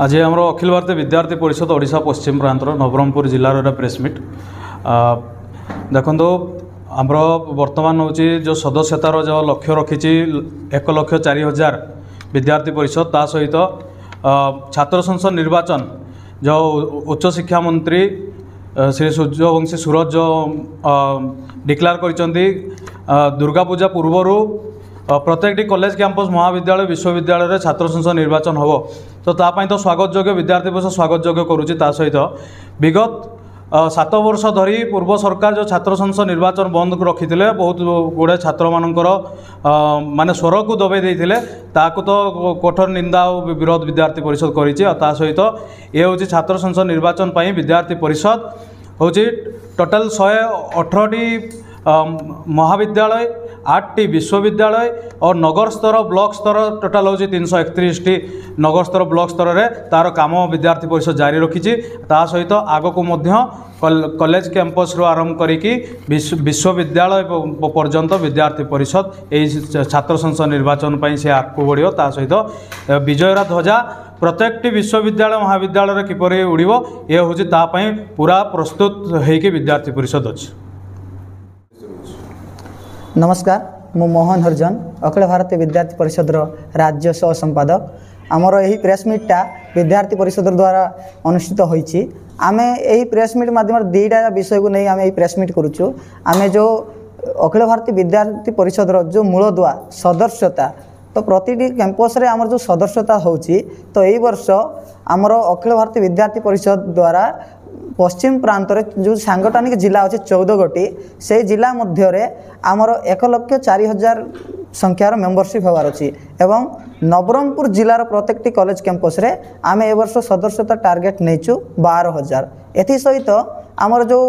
आज आम अखिल भारतीय विद्यार्थी परिषद ओडिशा पश्चिम प्रांतर नवरंगपुर जिलार प्रेसमिट देखो आमर बर्तमान हूँ जो सदस्यतार जो लक्ष्य रखी 1,04,000 विद्यार्थी परिषद ता सहित छात्र संसद निर्वाचन जो उच्च शिक्षा मंत्री श्री सूर्यवंशी सूरज जो डिक्लेयर करछंती दुर्गा पूजा पूर्वर प्रत्येक कॉलेज कैंपस महाविद्यालय विश्वविद्यालय छात्र संसद निर्वाचन हम तो तापाई तो स्वागत योग्य विद्यार्थी परिषद स्वागत योग्य करुच्ची ता सहित विगत 7 वर्ष धरी पूर्व सरकार जो छात्र संसद निर्वाचन बंद रखी बहुत गुड़े छात्र मानकर माने स्वर को दबाई देते ताकू तो कठोर निंदा और विरोध विद्यार्थी परिषद करी सहित ये हूँ छात्र संसद निर्वाचन पर विद्यार्थी परिषद हूँ टोटाल 118 महाविद्यालय 8टी विश्वविद्यालय और नगर स्तर ब्लॉक स्तर टोटाल हूँ 331टी नगर स्तर ब्लॉक स्तर में तार काम विद्यार्थी परिषद जारी रखी ता सहित आग को कॉलेज कैंपस रू आरंभ करी विश्वविद्यालय पर्यंत विद्यार्थी परिषद यही छात्र संसद निर्वाचन पर से आगू बढ़ ता सहित विजयर ध्वजा प्रत्येक विश्वविद्यालय महाविद्यालय किपर उड़ो ये हूँ तापाई पूरा प्रस्तुत होगी विद्यार्थी परिषद अच्छी। नमस्कार मु मोहन हरिजन अखिल भारतीय विद्यार्थी परिषद राज्य सह संपादक आमर यही प्रेसमिटा विद्यार्थी परिषद द्वारा अनुष्ठित होईची आमे यही प्रेसमिट माध्यम दुईटा विषय को नहीं आम यही प्रेसमिट करुचु आमे जो अखिल भारतीय विद्यार्थी परिषद जो मूलदुआ सदस्यता तो प्रति कैंपस रे आमर जो सदस्यता होची तो यही वर्ष आमर अखिल भारतीय विद्यार्थी परिषद द्वारा पश्चिम प्रांत जो सांगठनिक जिला अच्छे 14 गोटी से जिला मध्य आमर 1,04,000 संख्यार मेंबरशिप होवार अच्छी एवं नवरंगपुर जिलार प्रत्येक कॉलेज कैंपस रे आमे ए वर्ष सदस्यता टार्गेट नहींचु 12,000 एथि सहित आमर जो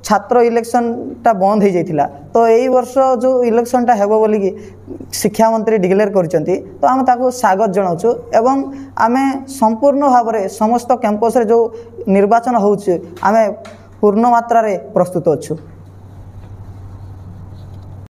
छात्र इलेक्शनटा बंद हो जाइथिला तो यही वर्ष जो इलेक्शनटा हेबो बोली कि शिक्षा मंत्री डिक्लेयर करछंती तो आम ताको स्वागत जनाउछु एवं आमे संपूर्ण भाव में समस्त कैंपस रे जो निर्वाचन होउछ आमे पूर्ण मात्रा रे प्रस्तुत अछु।